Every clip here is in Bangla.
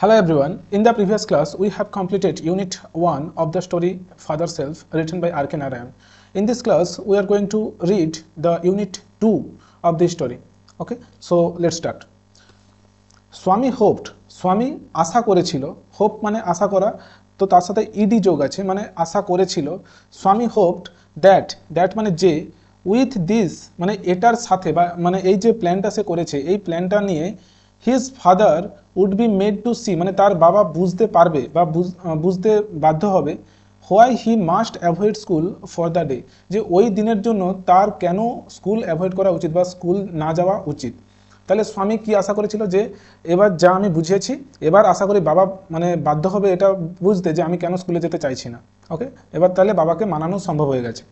Hello everyone. In the previous class, we have completed Unit 1 of the story Father Self written by R.K. Narayan. In this class, we are going to read the Unit 2 of this story. Okay, so let's start. Swami hoped, Swami আশা করেছিল, hope মানে আশা করা, তো তার সাথে ইডি যোগ আছে মানে আশা করেছিল। Swami hoped that মানে যে, with this মানে এটার সাথে বা মানে এই যে প্ল্যানটা সে করেছে এই প্ল্যানটা নিয়ে his father would be made to see মানে তার বাবা বুঝতে পারবে বা বুঝতে বাধ্য হবে why he must avoid school for the day, যে ওই দিনের জন্য তার কেন স্কুল অ্যাভয়েড করা উচিত বা স্কুল না যাওয়া উচিত। তাহলে স্বামী কি আশা করেছিল যে এবার যা আমি বুঝিয়েছি এবার আশা করি বাবা মানে বাধ্য হবে এটা বুঝতে যে আমি কেন স্কুলে যেতে চাইছি না। ওকে, এবার তাহলে বাবাকে মানানো সম্ভব হয়ে গেছে।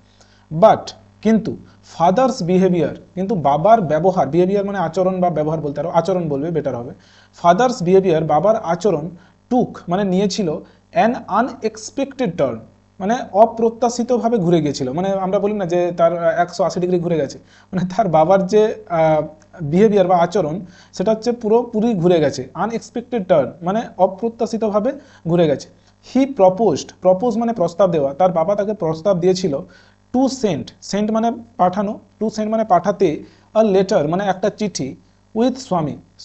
বাট কিন্তু ফাদার্স বিহেভিয়ার, কিন্তু বাবার ব্যবহার, বিহেভিয়ার মানে আচরণ বা ব্যবহার বলতে আরো আচরণ বলবে বেটার হবে। ফাদার্স বিহেভিয়ার বাবার আচরণ টুক মানে নিয়েছিল অ্যান আনএক্সপেক্টেড টার্ন মানে অপ্রত্যাশিতভাবে ঘুরে গিয়েছিল। মানে আমরা বলি না যে তার 180 ডিগ্রি ঘুরে গেছে, মানে তার বাবার যে বিহেভিয়ার বা আচরণ সেটা হচ্ছে পুরোপুরি ঘুরে গেছে। আনএক্সপেক্টেড টার্ন মানে অপ্রত্যাশিতভাবে ঘুরে গেছে। হি প্রপোজ মানে প্রস্তাব দেওয়া, তার বাবা তাকে প্রস্তাব দিয়েছিল টু সেন্ড মানে পাঠানো, টু সেন্ড মানে পাঠাতে, আ লেটার মানে একটা চিঠি, উইথ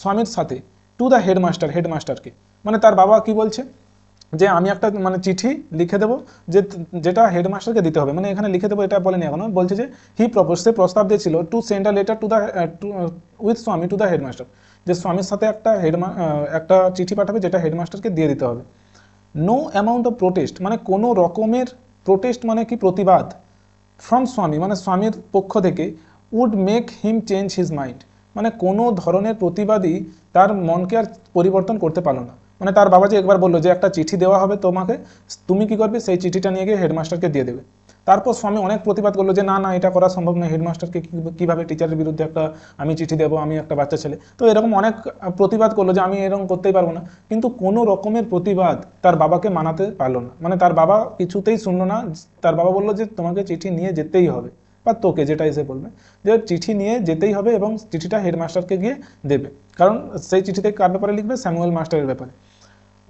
স্বামীর সাথে, টু দ্য হেডমাস্টারকে। মানে তার বাবা কি বলছে যে আমি একটা মানে চিঠি লিখে দেবো যেটা হেডমাস্টারকে দিতে হবে, মানে এখানে লিখে দেবো এটা বলেনি এখনো, বলছে যে হি প্রপোজ সে প্রস্তাব দিয়েছিল to send a letter to the with স্বামী টু দ্য হেডমাস্টার, যে স্বামীর সাথে একটা চিঠি পাঠাবে যেটা হেডমাস্টারকে দিয়ে দিতে হবে। নো অ্যামাউন্ট অফ প্রোটেস্ট মানে কোনো রকমের প্রোটেস্ট মানে কি প্রতিবাদ, ফ্রম স্বামী মানে স্বামীর পক্ষ থেকে, would make him change his mind মানে কোনো ধরনের প্রতিবাদী তার মনকে আর পরিবর্তন করতে পারলো না। মানে তার বাবা যে একবার বললো যে একটা চিঠি দেওয়া হবে তোমাকে, তুমি কি করবে সেই চিঠিটা নিয়ে গিয়ে হেডমাস্টারকে দিয়ে দেবে। তারপর স্বামী অনেক প্রতিবাদ করলো যে না এটা করা সম্ভব নয়, হেডমাস্টারকে কীভাবে টিচারের বিরুদ্ধে একটা আমি চিঠি দেবো, আমি একটা বাচ্চা ছেলে, তো এরকম অনেক প্রতিবাদ করলো যে আমি এরকম করতেই পারবো না। কিন্তু কোনো রকমের প্রতিবাদ তার বাবাকে মানাতে পারলো না, মানে তার বাবা কিছুতেই শুনলো না। তার বাবা বললো যে তোমাকে চিঠি নিয়ে যেতেই হবে, বা তোকে যেটা এসে বলবে যে চিঠি নিয়ে যেতেই হবে এবং চিঠিটা হেডমাস্টারকে গিয়ে দেবে, কারণ সেই চিঠিতে কার ব্যাপারে লিখবে, স্যামুয়েল মাস্টারের ব্যাপারে।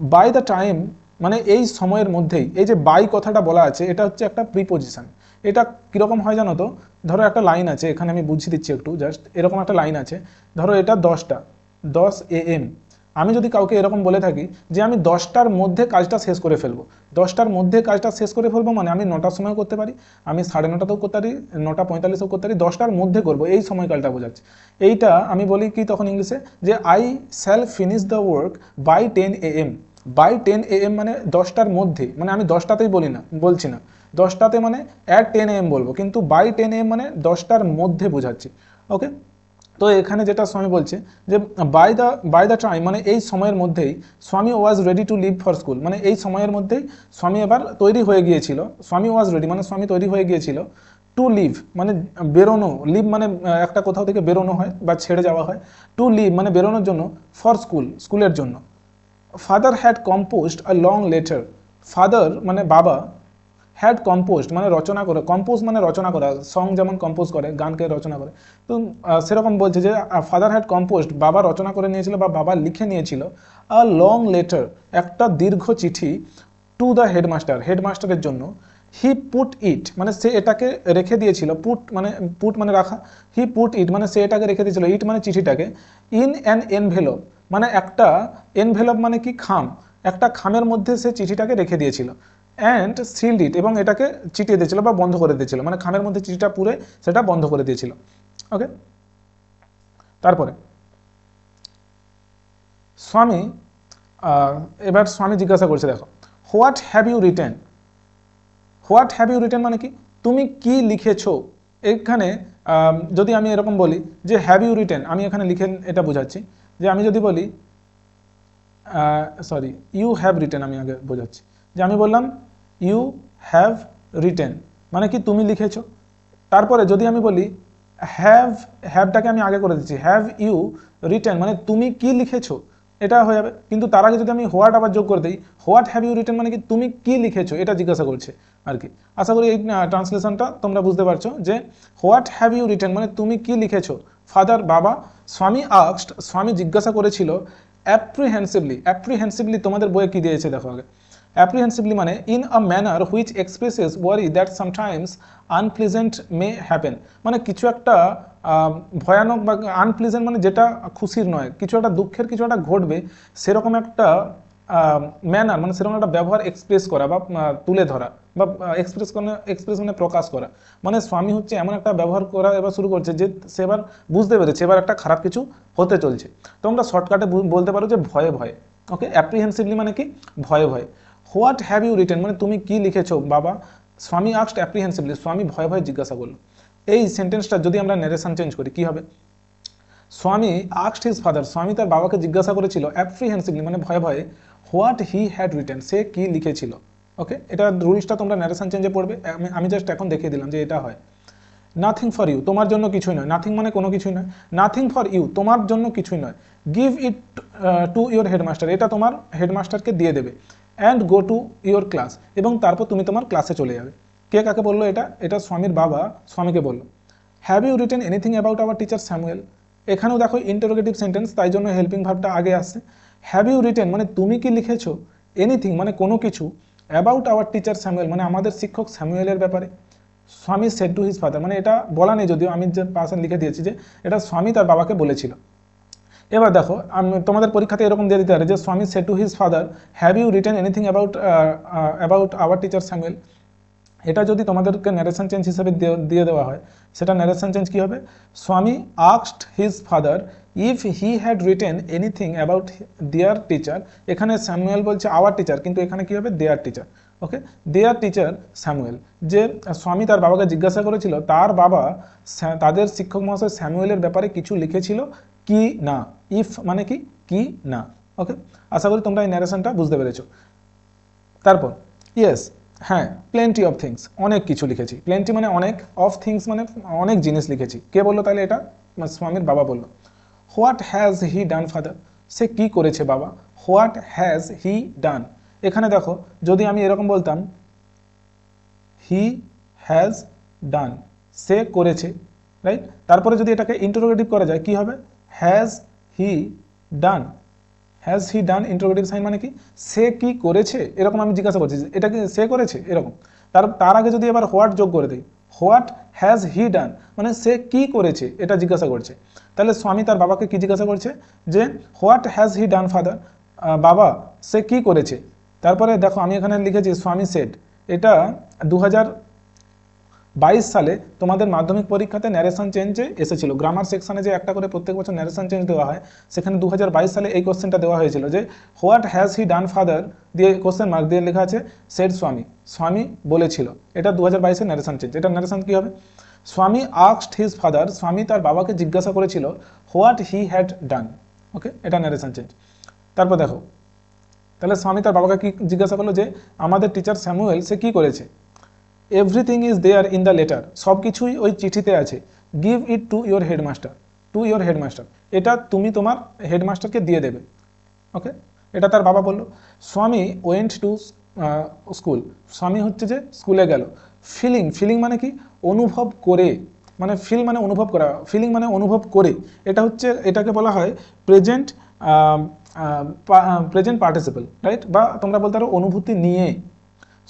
বাই দ্য টাইম মানে এই সময়ের মধ্যেই, এই যে বাই কথাটা বলা আছে এটা হচ্ছে একটা প্রিপোজিশন। এটা কীরকম হয় জানো তো, ধরো একটা লাইন আছে, এখানে আমি বুঝিয়ে দিচ্ছি একটু, জাস্ট এরকম একটা লাইন আছে, ধরো এটা 10 AM। আমি যদি কাউকে এরকম বলে থাকি যে আমি 10টার মধ্যে কাজটা শেষ করে ফেলবো, 10টার মধ্যে কাজটা শেষ করে ফেলবো মানে আমি 9টার সময় করতে পারি, আমি 9:30তেও করতে পারি, 9:45-এও করতে পারি, 10টার মধ্যে করবো, এই সময়কালটা বোঝাচ্ছে। এইটা আমি বলি কি তখন ইংলিশে যে I shall finish the work by 10 AM। By 10 AM মানে 10টার মধ্যে, মানে আমি 10টাতেই বলছি না 10টাতে মানে অ্যাট 10 AM বলবো, কিন্তু বাই 10 AM মানে 10টার মধ্যে বোঝাচ্ছি। ওকে, তো এখানে যেটা স্বামী বলছে যে বাই দ্য টাইম মানে এই সময়ের মধ্যেই Swami was ready to leave for school, মানে এই সময়ের মধ্যেই স্বামী এবার তৈরি হয়ে গিয়েছিল, স্বামী ওয়াজ রেডি মানে স্বামী তৈরি হয়ে গিয়েছিল, টু লিভ মানে বেরোনো, লিভ মানে একটা কোথাও থেকে বেরোনো হয় বা ছেড়ে যাওয়া হয়, টু লিভ মানে বেরোনোর জন্য, ফর স্কুলের জন্য। Father had composed a long letter, father মানে বাবা, হ্যাড কম্পোজড মানে রচনা করে, কম্পোজ মানে রচনা করা, সং যেমন কম্পোজ করে গানকে রচনা করে, তো সেরকম বলছে যে ফাদার হ্যাড কম্পোজড বাবা রচনা করে নিয়েছিল বা বাবা লিখে নিয়েছিল, আ লং লেটার একটা দীর্ঘ চিঠি, টু দ্য হেডমাস্টারের জন্য। হি পুট ইট মানে সে এটাকে রেখে দিয়েছিল, পুট মানে রাখা, হি পুট ইট মানে সে এটাকে রেখে দিয়েছিল, ইট মানে চিঠিটাকে, ইন অ্যান এনভেলপ মানে একটা এনভেলপ মানে কি খাম, একটা খামের মধ্যে সে চিঠিটাকে রেখে দিয়েছিল, অ্যান্ড সিল্ড ইট এবং এটাকে চিটিয়ে দিয়েছিল বা বন্ধ করে দিয়েছিল, মানে খামের মধ্যে চিঠিটা পুরে সেটা বন্ধ করে দিয়েছিল। ওকে, তারপরে স্বামী এবার স্বামী জিজ্ঞাসা করছে, দেখো হোয়াট হ্যাভ ইউ রিটেন মানে কি তুমি কি লিখেছো। এখানে যদি আমি এরকম বলি যে হ্যাভ ইউ রিটেন, আমি এখানে লিখে এটা বোঝাচ্ছি যে আমি যদি বলি ইউ হ্যাভ রিটেন, আমি আগে বোঝাচ্ছি যে আমি বললাম ইউ হ্যাভ রিটেন মানে কি তুমি লিখেছো। তারপরে যদি আমি বলি হ্যাভটাকে আমি আগে করে দিচ্ছি, হ্যাভ ইউ রিটেন মানে তুমি কি লিখেছো, এটা হয়ে যাবে। কিন্তু তার আগে যদি আমি হোয়াট আবার যোগ করে দিই, হোয়াট হ্যাভ ইউ রিটেন মানে কি তুমি কি লিখেছো, এটা জিজ্ঞাসা করছে আর কি। আশা করি এই ট্রান্সলেশনটা তোমরা বুঝতে পারছো যে হোয়াট হ্যাভ ইউ রিটেন মানে তুমি কি লিখেছো, ফাদার বাবা, স্বামী আস্কড স্বামী জিজ্ঞাসা করেছিল, অ্যাপ্রিহেন্সিভলি তোমাদের বইয়ে কি দিয়েছে দেখো আগে। অ্যাপ্রিহেন্সিভলি মানে in a manner which expresses worry that sometimes unpleasant may happen, মানে কিছু একটা ভয়ানক বা আনপ্লিজেন্ট মানে যেটা খুশির নয়, কিছু একটা দুঃখের কিছু একটা ঘটবে সেরকম একটা ম্যানার মানে সেরকম একটা ব্যবহার এক্সপ্রেস করা বা তুলে ধরা বা এক্সপ্রেস মানে প্রকাশ করা, মানে স্বামী হচ্ছে এমন একটা ব্যবহার করা এবার শুরু করছে যে সে এবার বুঝতে পেরেছে এবার একটা খারাপ কিছু হতে চলছে। তোমরা শর্টকাটে বলতে পারো যে ভয়ে ভয়ে। ওকে, অ্যাপ্রিহেন্সিভলি মানে কি ভয়ে ভয়ে। হোয়াট হ্যাভ ইউ রিটেন মানে তুমি কি লিখেছো বাবা, স্বামী আস্কড অ্যাপ্রিহেন্সিভলি স্বামী ভয়ে ভয়ে জিজ্ঞাসা করলো। এই সেন্টেন্সটা যদি আমরা ন্যারেশন চেঞ্জ করি কি হবে, স্বামী আস্কড হিজ ফাদার স্বামী তার বাবাকে জিজ্ঞাসা করেছিল অ্যাপ্রিহেন্সিভলি মানে ভয়ে ভয়ে, হোয়াট হি হ্যাড রিটেন সে কি লিখেছিল। ওকে, এটা রুলসটা তোমরা ন্যারেশন চেঞ্জে পড়বে, আমি জাস্ট এখন দেখিয়ে দিলাম যে এটা হয়। নাথিং ফর ইউ তোমার জন্য কিছুই নয়, নাথিং মানে কোনো কিছুই নয়, নাথিং ফর ইউ তোমার জন্য কিছুই নয়, give it to your headmaster এটা তোমার হেডমাস্টারকে দিয়ে দেবে, and go to your class এবং তারপর তুমি তোমার ক্লাসে চলে যাবে। কে কাকে বললো এটা, এটা স্বামীর বাবা স্বামীকে বললো। Have you written anything about our teacher Samuel, এখানেও দেখো ইন্টারোগেটিভ সেন্টেন্স তাই জন্য হেল্পিং ভার্বটা আগে আসছে। হ্যাভ ইউ রিটেন মানে তুমি কি লিখেছো, এনিথিং মানে কোনো কিছু, অ্যাবাউট আওয়ার টিচার স্যামুয়েল মানে আমাদের শিক্ষক স্যামুয়েলের ব্যাপারে। স্বামী সেড টু হিজ ফাদার মানে এটা বলা নেই যদিও আমি যে পার্সন লিখে দিয়েছি যে এটা স্বামী তার বাবাকে বলেছিল। এবার দেখো তোমাদের পরীক্ষাতে এরকম দিয়ে দিতে পারে যে Swami said to his father have you written anything about our teacher Samuel, এটা যদি তোমাদেরকে ন্যারেশন চেঞ্জ হিসেবে দিয়ে দেওয়া হয় সেটা ন্যারেশন চেঞ্জ কী হবে, স্বামী asked his father if he had written anything about their teacher, এখানে স্যামুয়েল বলছে আওয়ার টিচার কিন্তু এখানে কী হবে their teacher. Okay, their teacher Samuel, যে স্বামী তার বাবাকে জিজ্ঞাসা করেছিল তার বাবা তাদের শিক্ষক মহাশয় স্যামুয়েলের ব্যাপারে কিছু লিখেছিল কি না, ইফ মানে কি না। ওকে, আশা করি তোমরা এই ন্যারেশনটা বুঝতে পেরেছো। তারপর ইয়েস হ্যাঁ, প্লেন্টি অফ থিংস অনেক কিছু লিখেছি, প্লেন্টি মানে অনেক, অফ থিংস মানে অনেক জিনিস লিখেছি। কে বললো তাহলে এটা, স্বামীর বাবা বললো। What has he done father সে কি করেছে বাবা, হোয়াট হ্যাজ হি ডান, এখানে দেখো যদি আমি এরকম বলতাম হি হ্যাজ ডান সে করেছে, রাইট, তারপরে যদি এটাকে ইন্টারোগেটিভ করা যায় কি হবে, has he done, has he done interrogative sign মানে কি সে কি করেছে, এরকম আমি জিজ্ঞাসা করছি এটা কি সে করেছে এরকম, তার আগে যদি এবার হোয়াট যোগ করে দিই, হোয়াট হ্যাজ হি ডান মানে সে কি করেছে এটা জিজ্ঞাসা করছে। তাহলে স্বামী তার বাবাকে কি জিজ্ঞাসা করছে যে what has he done father, বাবা সে কি করেছে। তারপরে দেখো আমি এখানে লিখেছি স্বামী সেড, এটা 2022 সালে তোমাদের মাধ্যমিক পরীক্ষাতে ন্যারেশন চেঞ্জে এসেছিল, গ্রামার সেকশনে যে একটা করে প্রত্যেক বছর ন্যারেশন চেঞ্জ দেওয়া হয় সেখানে 2022 সালে এই কোশ্চেনটা দেওয়া হয়েছিল যে what has he done father দিয়ে কোশ্চেন মার্ক দিয়ে লেখা আছে সেড স্বামী বলেছিল, এটা 2022-এর ন্যারেশন চেঞ্জ। এটা ন্যারেশন কি হবে, স্বামী আস্কড হিজ ফাদার স্বামী তার বাবাকে জিজ্ঞাসা করেছিল হোয়াট হি হ্যাড ডান। ওকে, এটা ন্যারেশন চেঞ্জ। তারপর দেখো তাহলে স্বামী তার বাবাকে কি জিজ্ঞাসা করলো যে আমাদের টিচার স্যামুয়েল সে কি করেছে, everything is there in the letter সব কিছুই ওই চিঠিতে আছে, give it to your headmaster এটা তুমি তোমার হেডমাস্টারকে দিয়ে দেবে। ওকে, এটা তার বাবা বললো। স্বামী ওয়েন্ট টু স্কুল স্বামী হচ্ছে যে স্কুলে গেল। ফিলিং মানে কি অনুভব করে, মানে ফিল মানে অনুভব করা, ফিলিং মানে অনুভব করে, এটা হচ্ছে এটাকে বলা হয় প্রেজেন্ট পার্টিসিপল, রাইট, বা তোমরা বলতে পারো অনুভূতি নিয়ে।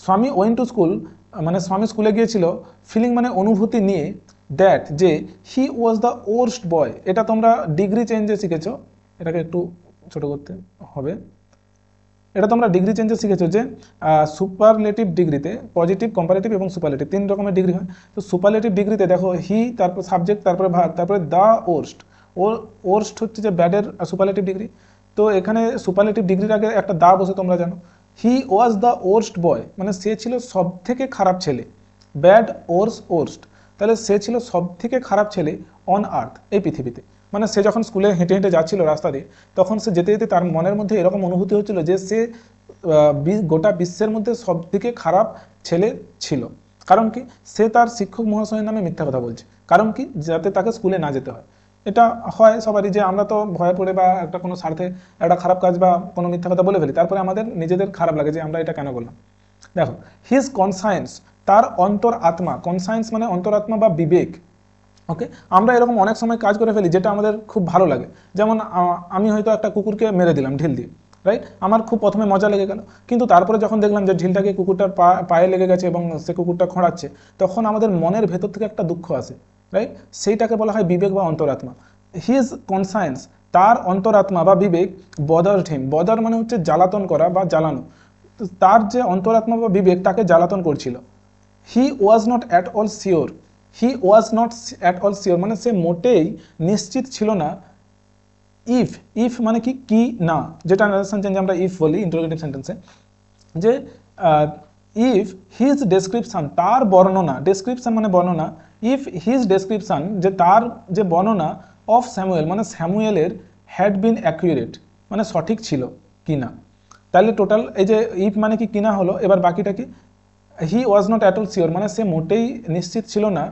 স্বামী ওয়েন্ট টু স্কুল মানে স্বামী স্কুলে গিয়েছিল, ফিলিং মানে অনুভূতি নিয়ে, দ্যাট যে হি ওয়াজ দ্য ওর্স্ট বয়, এটা তোমরা ডিগ্রি চেঞ্জে শিখেছো, এটাকে একটু ছোট করতে হবে, এটা তোমরা ডিগ্রি চেঞ্জে শিখেছো যে সুপারলেটিভ ডিগ্রিতে পজিটিভ কম্পারেটিভ এবং সুপারলেটিভ 3 রকমের ডিগ্রি হয়। তো সুপারলেটিভ ডিগ্রিতে দেখো হি তারপর সাবজেক্ট তারপরে ভার্ব তারপরে দ্য ওর্স্ট হচ্ছে যে ব্যাডের সুপারলেটিভ ডিগ্রি। তো এখানে সুপারলেটিভ ডিগ্রির আগে একটা দা বসে তোমরা জানো, হি ওয়াজ দ্য ওর্স্ট বয় মানে সে ছিল সব থেকে খারাপ ছেলে, ব্যাড ওর্স্ট তাহলে সে ছিল সব থেকে খারাপ ছেলে অন আর্থ এই পৃথিবীতে, মানে সে যখন স্কুলে হেঁটে হেঁটে যাচ্ছিল রাস্তা দিয়ে তখন সে যেতে যেতে তার মনের মধ্যে এরকম অনুভূতি হচ্ছিল যে সে গোটা বিশ্বের মধ্যে সব থেকে খারাপ ছেলে ছিল। কারণ কি, সে তার শিক্ষক মহাশয়ের নামে মিথ্যা কথা বলছে, কারণ কি যাতে তাকে স্কুলে না যেতে হয়। এটা হয় সবারই যে আমরা তো ভয়ে পড়ে বা একটা কোনো স্বার্থে একটা খারাপ কাজ বা কোনো মিথ্যা কথা বলে ফেলি, তারপরে আমাদের নিজেদের খারাপ লাগে যে আমরা এটা কেন বললাম। দেখো হিজ কনসায়েন্স তার অন্তর আত্মা, কনসায়েন্স মানে অন্তরাত্মা বা বিবেক, ওকে, আমরা এরকম অনেক সময় কাজ করে ফেলি যেটা আমাদের খুব ভালো লাগে। যেমন আমি হয়তো একটা কুকুরকে মেরে দিলাম ঢিল দিয়ে, রাইট, আমার খুব প্রথমে মজা লেগে গেল, কিন্তু তারপরে যখন দেখলাম যে ঢিলটাকে কুকুরটার পায়ে লেগে গেছে এবং সে কুকুরটা খোঁড়াচ্ছে, তখন আমাদের মনের ভেতর থেকে একটা দুঃখ আসে, রাইট, সেইটাকে বলা হয় বিবেক বা অন্তরাত্মা। হিজ কনসায়েন্স, তার অন্তরাত্মা বা বিবেক, বদার্ড হিম, বদার মানে হচ্ছে জ্বালাতন করা বা জ্বালানো, তার যে অন্তরাত্মা বা বিবেক তাকে জ্বালাতন করছিল। He was not at all sure, he was not at all sure মানে সে মোটেই নিশ্চিত ছিল না। ইফ, ইফ মানে কি না, যেটা নারেশন চেঞ্জ আমরা ইফ বলি ইন্টারোগেটিভ সেন্টেন্সে, যে ইফ হিজ ডেসক্রিপশন, তার বর্ণনা, ডেসক্রিপশন মানে বর্ণনা, ইফ হিজ ডেসক্রিপশন, যে তার যে বর্ণনা অফ স্যামুয়েল মানে স্যামুয়েলের, হ্যাড বিন অ্যাকুরেট মানে সঠিক ছিল কিনা। তাহলে টোটাল এই যে ইফ মানে কি কিনা হলো, এবার বাকিটা কি, he was not at all sure মানে সে মোটেই নিশ্চিত ছিল না,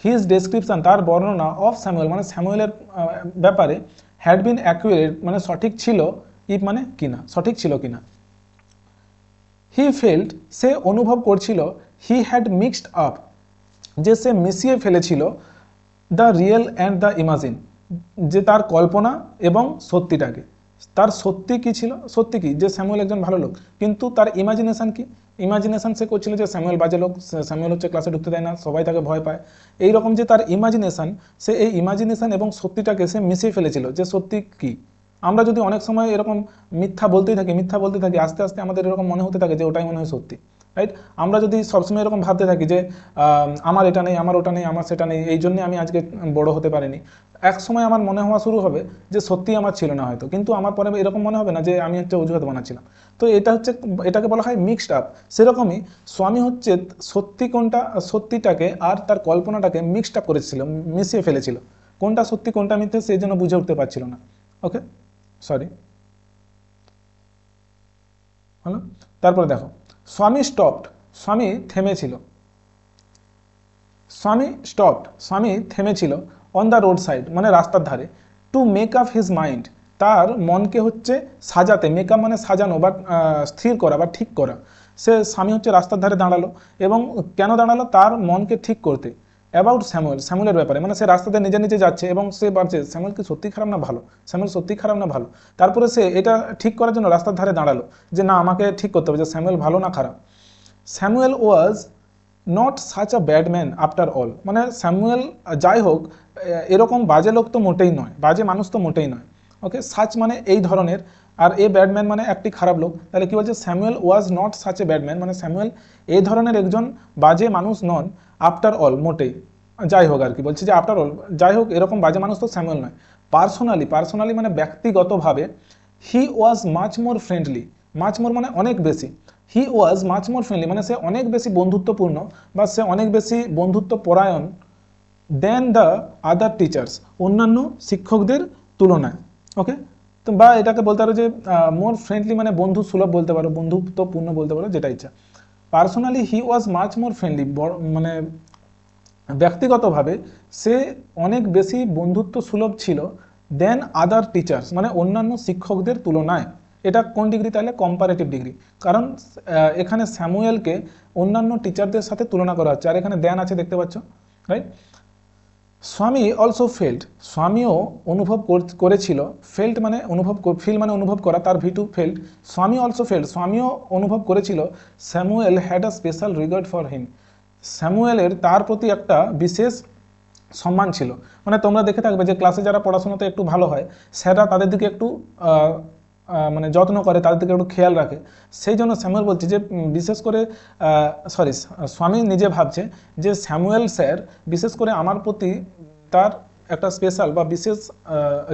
হিজ ডেসক্রিপশন তার বর্ণনা, অফ স্যামুয়েল মানে স্যামুয়েলের ব্যাপারে, হ্যাড বিন অ্যাকুরেট মানে সঠিক ছিল, ইফ মানে কিনা, সঠিক ছিল কিনা। হি ফেল্ট সে অনুভব করছিল, হি হ্যাড মিক্সড আপ যে সে মিশিয়ে ফেলেছিল, the real and the imagine যে তার কল্পনা এবং সত্যিটাকে। তার সত্যি কি ছিল, সত্যি কি যে স্যামুয়েল একজন ভালো লোক, কিন্তু তার ইমাজিনেশন কি, ইমাজিনেশন সে করছিল যে স্যামুয়েল বাজে লোক, স্যামুয়েল হচ্ছে ক্লাসে ঢুকতে দেয় না, সবাই তাকে ভয় পায়, এইরকম যে তার ইমাজিনেশন, সে এই ইমাজিনেশন এবং সত্যিটাকে সে মিশিয়ে ফেলেছিল যে সত্যি কি। আমরা যদি অনেক সময় এরকম মিথ্যা বলতেই থাকি আস্তে আস্তে আমাদের এরকম মনে হতে থাকে যে ওটাই মনে হয় সত্যি, রাইট। আমরা যদি সবসময় এরকম ভাবতে থাকি যে আমার এটা নেই, আমার ওটা নেই, আমার সেটা নেই, এই জন্যে আমি আজকে বড় হতে পারিনি, এক সময় আমার মনে হওয়া শুরু হবে যে সত্যি আমার ছিল না হয়তো, কিন্তু আমার পরে এরকম মনে হবে না যে আমি হচ্ছে অজুহাত বানাচ্ছিলাম। তো এটা হচ্ছে, এটাকে বলা হয় মিক্সড আপ। সেরকমই স্বামী হচ্ছে সত্যি কোনটা, সত্যিটাকে আর তার কল্পনাটাকে মিক্সড আপ করেছিল, মিশিয়ে ফেলেছিল, কোনটা সত্যি কোনটা মিথ্যে সেই জন্য বুঝে উঠতে পারছিল না। ওকে, সরি, হলো। তারপরে দেখো, স্বামী স্টপড, স্বামী থেমেছিল, স্বামী স্টপড স্বামী থেমেছিল, অন দ্য রোড সাইড মানে রাস্তার ধারে, to make up his mind তার মনকে হচ্ছে সাজাতে, মেক আপ মানে সাজানো বা স্থির করা বা ঠিক করা। সে স্বামী হচ্ছে রাস্তার ধারে দাঁড়ালো, এবং কেন দাঁড়ালো, তার মনকে ঠিক করতে, অ্যাবাউট স্যামুয়েল, স্যামুয়েলের ব্যাপারে, মানে সে রাস্তাতে নিজে নিজে যাচ্ছে এবং সে ভাবছে স্যামুয়েল কি সত্যি খারাপ না ভালো, স্যামুয়েল সত্যি খারাপ না ভালো। তারপরে সে এটা ঠিক করার জন্য রাস্তার ধারে দাঁড়ালো যে না আমাকে ঠিক করতে হবে যে স্যামুয়েল ভালো না খারাপ। Samuel was not such a bad man after all মানে স্যামুয়েল যাই হোক এরকম বাজে লোক তো মোটেই নয়, বাজে মানুষ তো মোটেই নয়। ওকে, সাচ মানে এই ধরনের, আর এ ব্যাডম্যান মানে একটি খারাপ লোক। তাহলে কি বলছে, Samuel was not such a Batman মানে স্যামুয়েল এই ধরনের একজন বাজে মানুষ নন, আফটার অল মোটেই, যাই হোক আর কি বলছে যে আফটার অল যাই হোক এরকম বাজে মানুষ তো স্যামুয়েল নয়। পার্সোনালি, পার্সোনালি মানে ব্যক্তিগতভাবে, he was much more friendly, much more মানে অনেক বেশি, হি ওয়াজ মাচ মোর ফ্রেন্ডলি মানে সে অনেক বেশি বন্ধুত্বপূর্ণ বা সে অনেক বেশি বন্ধুত্ব পরায়ণ, দেন দ্য আদার টিচার্স অন্যান্য শিক্ষকদের তুলনায়। ওকে, তো বা এটাকে বলতে পারো যে মোর ফ্রেন্ডলি মানে বন্ধু সুলভ বলতে পারো, বন্ধুত্বপূর্ণ বলতে পারো, যেটা ইচ্ছা। Personally he was much more friendly মানে ব্যক্তিগতভাবে সে অনেক বেশি বন্ধুত্ব সুলভ ছিল, দেন আদার টিচার্স মানে অন্যান্য শিক্ষকদের তুলনায়। এটা কোন ডিগ্রি, তাহলে কম্পারেটিভ ডিগ্রি, কারণ এখানে স্যামুয়েলকে অন্যান্য টিচারদের সাথে তুলনা করা হচ্ছে, আর এখানে দেন আছে দেখতে পাচ্ছ, রাইট। স্বামী অলসো ফেল্ট, স্বামীও অনুভব করেছিল, ফেল্ট মানে অনুভব, ফিল মানে অনুভব করা, তার ভিটু ফেল্ট, স্বামী অলসো ফেল্ট স্বামীও অনুভব করেছিল, Samuel had a special regard for him স্যামুয়েলের তার প্রতি একটা বিশেষ সম্মান ছিল। মানে তোমরা দেখে থাকবে যে ক্লাসে যারা পড়াশোনাতে একটু ভালো হয় স্যাররা তাদের দিকে একটু মানে যত্ন করে, তাদের দিকে একটু খেয়াল রাখে। সেই জন্য স্যামুয়েল বলছে যে বিশেষ করে স্বামী নিজে ভাবছে যে স্যামুয়েল স্যার বিশেষ করে আমার প্রতি তার একটা স্পেশাল বা বিশেষ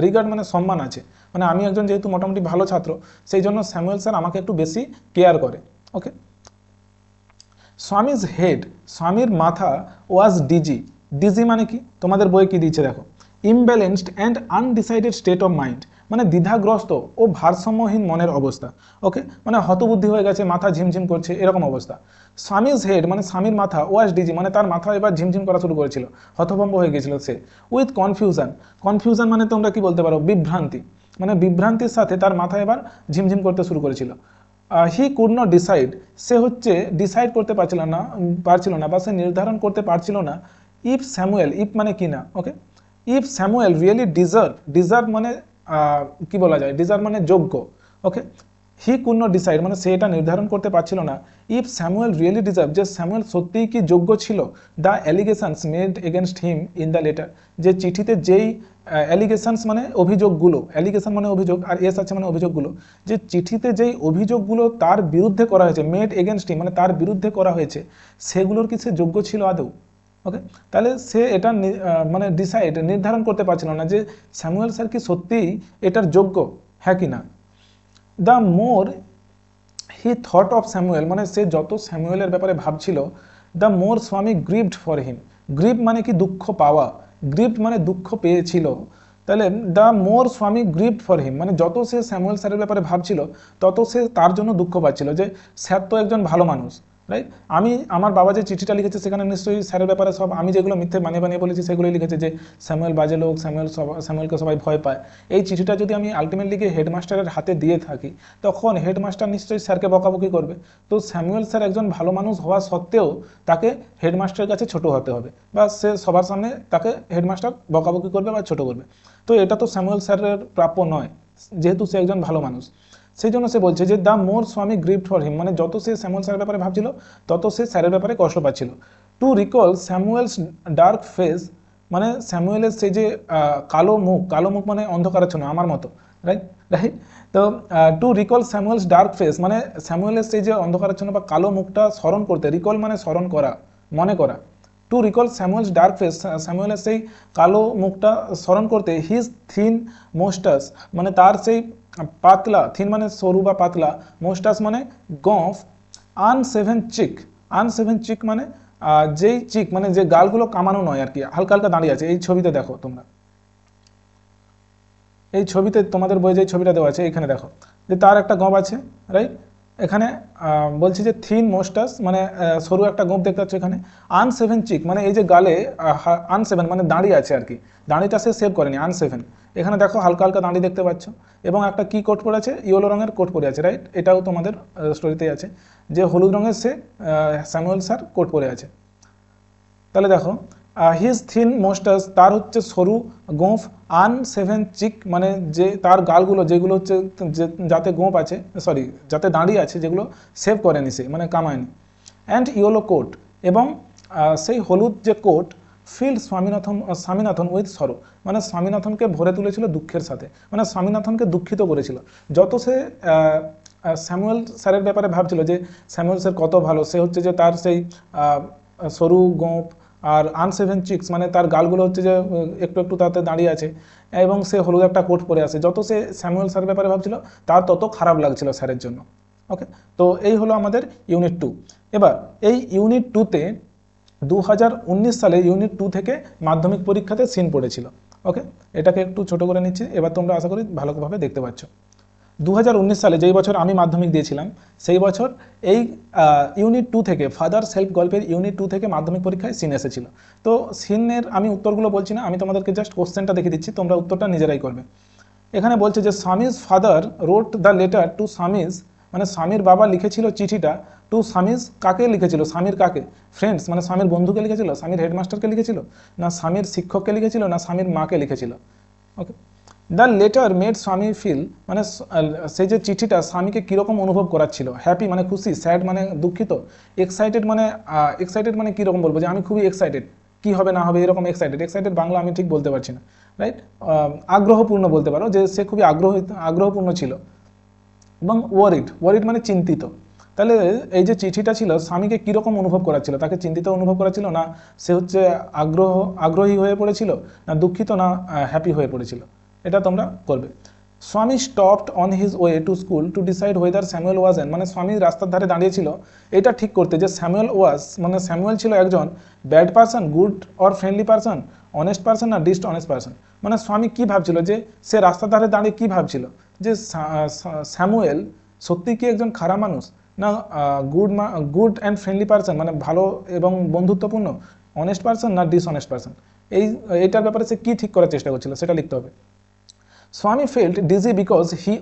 রিগার্ড মানে সম্মান আছে, মানে আমি একজন যেহেতু মোটামুটি ভালো ছাত্র সেই জন্য স্যামুয়েল স্যার আমাকে একটু বেশি কেয়ার করে। ওকে, স্বামীজ হেড স্বামীর মাথা ওয়াজ ডিজি, ডিজি মানে কি তোমাদের বই কি দিচ্ছে দেখো, imbalanced and undecided state of mind মানে দ্বিধাগ্রস্ত ও ভারসাম্যহীন মনের অবস্থা। ওকে, মানে হতবুদ্ধি হয়ে গেছে, মাথা ঝিমঝিম করছে এরকম অবস্থা। স্বামীজ হেড মানে স্বামীর মাথা, ওয়াজ ডিজি মানে তার মাথা এবার ঝিমঝিম করা শুরু করেছিল, হতভম্ব হয়ে গেছিল সে। উইথ কনফিউশন, কনফিউশন মানে তোমরা কি বলতে পারো, বিভ্রান্তি, মানে বিভ্রান্তির সাথে তার মাথা এবার ঝিমঝিম করতে শুরু করেছিল। হি কুড নট ডিসাইড সে হচ্ছে ডিসাইড করতে পারছিল না বা সে নির্ধারণ করতে পারছিল না, ইফ স্যামুয়েল, ইফ মানে কি না, ওকে, ইফ স্যামুয়েল রিয়েলি ডিজার্ভ মানে কি বলা যায়, ডিজার্ভ মানে যোগ্য, ওকে, হি কুড নট ডিসাইড মানে সে এটা নির্ধারণ করতে পারছিল না, ইফ স্যামুয়েল রিয়েলি ডিজার্ভ যে স্যামুয়েল সত্যিই কি যোগ্য ছিল, the allegations made against him in the letter, যে চিঠিতে যেই অ্যালিগেশনস মানে অভিযোগগুলো, অ্যালিগেশন মানে অভিযোগ আর এস আছে মানে অভিযোগগুলো, যে চিঠিতে যেই অভিযোগগুলো তার বিরুদ্ধে করা হয়েছে, মেড এগেনস্ট হিম মানে তার বিরুদ্ধে করা হয়েছে, সেগুলোর কি সে যোগ্য ছিল আদৌ, ওকে, তাহলে সে এটা মানে ডিসাইড নির্ধারণ করতে পারছিল না যে স্যামুয়েল স্যার কি সত্যিই এটার যোগ্য, হ্যাঁ কি না। The more he thought of Samuel মানে সে যত স্যামুয়েলের ব্যাপারে ভাবছিল, দ্য মোর স্বামী গ্রিভড ফর হিম, গ্রিভ মানে কি দুঃখ পাওয়া, গ্রিভড মানে দুঃখ পেয়েছিল, তাহলে দ্য মোর স্বামী গ্রিভড ফর হিম মানে যত সে স্যামুয়েল স্যারের ব্যাপারে ভাবছিল তত সে তার জন্য দুঃখ পাচ্ছিল, যে স্যার তো একজন ভালো মানুষ, রাইট, আমি আমার বাবা যে চিঠিটা লিখেছে সেখানে নিশ্চয়ই স্যারের ব্যাপারে সব আমি যেগুলো মিথ্যে বানিয়ে বানিয়ে বলেছি সেগুলোই লিখেছে, যে স্যামুয়েল বাজে লোক, স্যামুয়েলকে সবাই ভয় পায়, এই চিঠিটা যদি আমি আলটিমেটলি গিয়ে হেডমাস্টারের হাতে দিয়ে থাকি তখন হেডমাস্টার নিশ্চয়ই স্যারকে বকাবকি করবে, তো স্যামুয়েল স্যার একজন ভালো মানুষ হওয়া সত্ত্বেও তাকে হেডমাস্টারের কাছে ছোট হতে হবে, বা সে সবার সামনে তাকে হেডমাস্টার বকাবকি করবে বা ছোট করবে, তো এটা তো স্যামুয়েল স্যারের প্রাপ্য নয়, যেহেতু সে একজন ভালো মানুষ, সেই জন্য সে বলছে যে দ্য মোর স্বামী গ্রিভড ফর হিম মানে যত সে স্যামুয়েল স্যারের ব্যাপারে ভাবছিল তত সে স্যারের ব্যাপারে কষ্ট পাচ্ছিল, to recall Samuel's dark face মানে স্যামুয়েলের সেই যে কালো মুখ মানে অন্ধকারাচ্ছন্ন আমার মতো, রাইট রাইট, তো to recall Samuel's dark face মানে স্যামুয়েলের সেই যে অন্ধকারাচ্ছন্ন বা কালো মুখটা স্মরণ করতে, রিকল মানে স্মরণ করা, মনে করা, to recall Samuel's dark face স্যামুয়েলের সেই কালো মুখটা স্মরণ করতে, হিজ থিন মোস্টাস মানে তার সেই পাতলা, থিন মানে সরু বা পাতলা, মোস্টাস মানে গফ, আনসেভেন চিক মানে যেই চিক মানে যে গালগুলো কামানো নয় আর কি, হালকা হালকা দাঁড়িয়ে আছে, এই ছবিতে দেখো তোমরা, এই ছবিতে তোমাদের বই যে ছবিটা দেওয়া আছে এখানে দেখো যে তার একটা গপ আছে, রাইট, এখানে বলছি যে থিন মোস্টাস মানে সরু একটা গোঁপ দেখতে পাচ্ছ এখানে, আনসেভেন চিক মানে এই যে গালে আনসেভেন মানে দাঁড়িয়ে আছে আর কি, দাঁড়িটা সে সেভ করেনি, আনসেভেন, এখানে দেখো হালকা হালকা দাঁড়িয়ে দেখতে পাচ্ছ, এবং একটা কি কোট পরে আছে, ইয়েলো রঙের কোট পরে আছে, রাইট, এটাও তোমাদের স্টোরিতেই আছে যে হলুদ রঙের সে স্যামুয়েল স্যার কোট পরে আছে, তাহলে দেখো হিজ থিন মোস্টাস তার হচ্ছে সরু গোঁফ, আনসেভেন চিক মানে যে তার গালগুলো যেগুলো হচ্ছে যাতে গোঁফ আছে, সরি যাতে দাঁড়িয়ে আছে যেগুলো সেভ করেনি সে মানে কামায়নি, অ্যান্ড ইয়েলো কোট এবং সেই হলুদ যে coat, field Swaminathan with sorrow মানে স্বামীনাথনকে ভরে তুলেছিল দুঃখের সাথে, মানে স্বামীনাথনকে দুঃখিত করেছিল, যত সে স্যামুয়েল স্যারের ব্যাপারে ভাবছিল যে স্যামুয়েল স্যার কত ভালো, সে হচ্ছে যে তার সেই সরু গোঁপ আর আনসেভেন চিক্স মানে তার গালগুলো হচ্ছে যে একটু একটু তাতে দাঁড়িয়ে আছে, এবং সে হলুদ একটা কোট পরে আছে, যত সে স্যামুয়েল স্যারের ব্যাপারে ভাবছিল তার তত খারাপ লাগছিল স্যারের জন্য, ওকে, তো এই হলো আমাদের ইউনিট 2। এবার এই ইউনিট 2তে 2019 সালে ইউনিট 2 থেকে মাধ্যমিক পরীক্ষাতে সিন পড়েছিল, ওকে, এটাকে একটু ছোট করে নিচ্ছি, এবার তোমরা আশা করি ভালোভাবে দেখতে পাচ্ছ। 2019 সালে যেই বছর আমি মাধ্যমিক দিয়েছিলাম সেই বছর এই ইউনিট 2 থেকে ফাদার সেলফ গল্পের ইউনিট 2 থেকে মাধ্যমিক পরীক্ষায় সিন এসেছিল, তো সিনের আমি উত্তরগুলো বলছি না, আমি তোমাদেরকে জাস্ট কোশ্চেনটা দেখিয়ে দিচ্ছি, তোমরা উত্তরটা নিজেরাই করবে। এখানে বলছে যে Swami's father wrote the letter to Swami's মানে স্বামীর বাবা লিখেছিল চিঠিটা, টু স্বামীজ কাকে লিখেছিল, স্বামীর কাকে, ফ্রেন্ডস মানে স্বামীর বন্ধুকে লিখেছিল, স্বামীর হেডমাস্টারকে লিখেছিল, না স্বামীর শিক্ষককে লিখেছিল, না স্বামীর মাকে লিখেছিল, ওকে, দ্য লেটার মেড স্বামী ফিল মানে সেই যে চিঠিটা স্বামীকে কীরকম অনুভব করাচ্ছিল, হ্যাপি মানে খুশি, স্যাড মানে দুঃখিত, এক্সাইটেড মানে কীরকম বলবো যে আমি খুবই এক্সাইটেড, কী হবে না হবে এরকম এক্সাইটেড বাংলা আমি ঠিক বলতে পারছি না, রাইট, আগ্রহপূর্ণ বলতে পারো যে সে খুবই আগ্রহপূর্ণ ছিল, এবং ওয়ারিড মানে চিন্তিত, তাহলে এই যে চিঠিটা ছিল স্বামীকে কীরকম অনুভব করাচ্ছিল, তাকে চিন্তিত অনুভব করাচ্ছিল, না সে হচ্ছে আগ্রহী হয়ে পড়েছিল, না দুঃখিত, না হ্যাপি হয়ে পড়েছিল, এটা তোমরা করবে। স্বামী stopped on his way to school to decide weather Samuel was মানে স্বামী রাস্তার ধারে দাঁড়িয়েছিল এটা ঠিক করতে যে স্যামুয়েল ছিল একজন bad person, good or friendly person, honest person না ডিসঅনেস্ট পারসন, মানে স্বামী কী ভাবছিল, যে সে রাস্তার ধারে দাঁড়িয়ে কী ভাবছিল যে স্যামুয়েল সত্যি কি একজন খারাপ মানুষ, না গুড অ্যান্ড ফ্রেন্ডলি পারসন মানে ভালো এবং বন্ধুত্বপূর্ণ, অনেস্ট পারসন না ডিসঅনেস্ট পারসন, এইটার ব্যাপারে সে কী ঠিক করার চেষ্টা করছিল সেটা লিখতে হবে। স্বামী ফেল্ট ডিজি বিকজ হি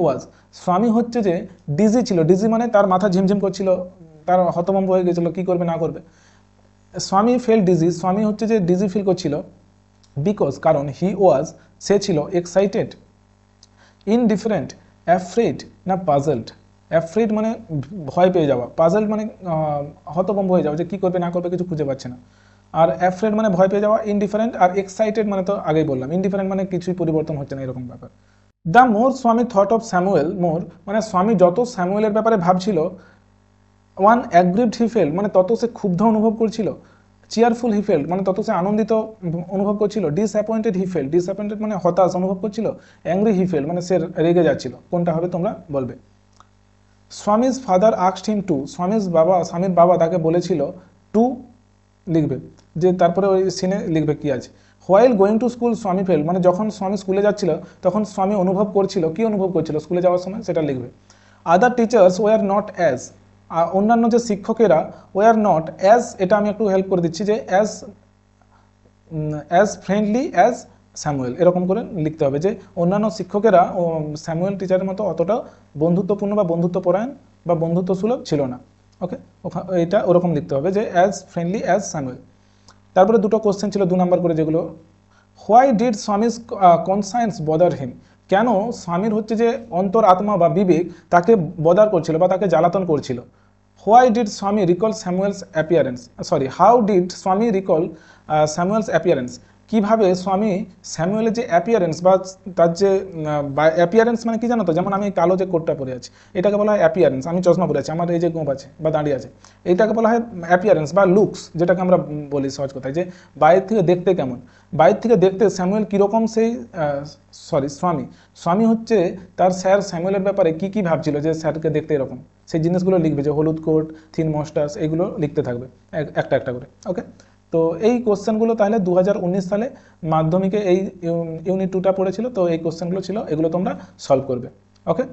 ওয়াজ স্বামী হচ্ছে যে ডিজি ছিল, ডিজি মানে তার মাথা ঝিমঝিম করছিল, তার হতভম্ব হয়ে গেছিল কী করবে না করবে, স্বামী ফেল ডিজি, স্বামী হচ্ছে যে ডিজি ফিল করছিল, বিকজ কারণ হি ওয়াজ সে ছিল এক্সাইটেড, ইনডিফারেন্ট, অ্যাফ্রেড না পাজলড। অ্যাফ্রেড মানে ভয় পেয়ে যাওয়া, পাজলড মানে হতভম্ব হয়ে যাওয়া যে কী করবে না করবে কিছু খুঁজে পাচ্ছে না। আর অ্যাফ্রেড মানে ভয় পেয়ে যাওয়া, ইনডিফারেন্ট আর এক্সাইটেড মানে তো আগেই বললাম, ইনডিফারেন্ট মানে কিছুই পরিবর্তন হচ্ছে না এরকম ব্যাপার। দ্য মোর স্বামী থট অফ স্যামুয়েল মোর, মানে স্বামী যত স্যামুয়েলের ব্যাপারে ভাবছিল, ওয়ান অ্যাগ্রিভড হি ফেল্ড মানে তত সে ক্ষুব্ধ অনুভব করছিল, চেয়ারফুল হি ফেল্ড মানে তত সে আনন্দিত অনুভব করছিল, ডিসঅ্যাপয়েন্টেড হি ফেল্ড, ডিসঅ্যাপয়েন্টেড মানে হতাশ অনুভব করছিল, অ্যাংরি হি ফেল্ড মানে সে রেগে যাচ্ছিল। কোনটা হবে তোমরা বলবে। Swami's father asked him to, স্বামীর বাবা তাকে বলেছিল টু লিখবে, যে তারপরে ওই সিনে লিখবে কি আছে। হোয়াইল গোয়িং টু স্কুল স্বামী ফেল মানে যখন স্বামী স্কুলে যাচ্ছিল তখন স্বামী অনুভব করছিল, কি অনুভব করছিল স্কুলে যাওয়ার সময় সেটা লিখবে। আদার টিচার্স ওয়ার নট অ্যাজ, অন্যান্য যে শিক্ষকেরা ওয়ার নট অ্যাজ, এটা আমি একটু হেল্প করে দিচ্ছি যে অ্যাজ ফ্রেন্ডলি অ্যাজ স্যামুয়েল, এরকম করে লিখতে হবে যে অন্যান্য শিক্ষকেরা স্যামুয়েল টিচারের মতো অতটা বন্ধুত্বপূর্ণ বা বন্ধুত্বপরায়ণ বা বন্ধুত্ব সুলভ ছিল না। ওকে, এটা ওরকম লিখতে হবে যে অ্যাজ ফ্রেন্ডলি অ্যাজ স্যামুয়েল। তারপরে দুটো কোশ্চেন ছিল 2 নম্বর করে, যেগুলো why did Swami's conscience bother him, কেন স্বামীর হচ্ছে যে অন্তর আত্মা বা বিবেক তাকে বদার করছিল বা তাকে জ্বালাতন করছিল। Why did Swami recall Samuel's appearance, how did Swami recall Samuel's appearance, কীভাবে স্বামী স্যামুয়েলের যে অ্যাপিয়ারেন্স বা তার যে অ্যাপিয়ারেন্স মানে কি জানো তো, যেমন আমি কালো যে কোটটা পরে আছি এটাকে বলা হয় অ্যাপিয়ারেন্স, আমি চশমা পরে আছি, আমার এই যে গোঁপ আছে বা দাঁড়িয়ে আছে এইটাকে বলা হয় অ্যাপিয়ারেন্স বা লুকস, যেটাকে আমরা বলি সহজ কথায় যে বাইরের থেকে দেখতে কেমন। বাইরের থেকে দেখতে স্যামুয়েল কীরকম সেই স্বামী হচ্ছে তার স্যার স্যামুয়েলের ব্যাপারে কি কি ভাবছিল যে স্যারকে দেখতে এরকম, সেই জিনিসগুলো লিখবে, যে হলুদ কোট, থিন মস্টাস, এইগুলো লিখতে থাকবে একটা একটা করে। ওকে, তো এই কোশ্চেনগুলো তাহলে 2019 সালে মাধ্যমিকে এই ইউনিট 2টা পড়েছিল, তো এই কোশ্চেনগুলো ছিল, এগুলো তোমরা সলভ করবে। ওকে।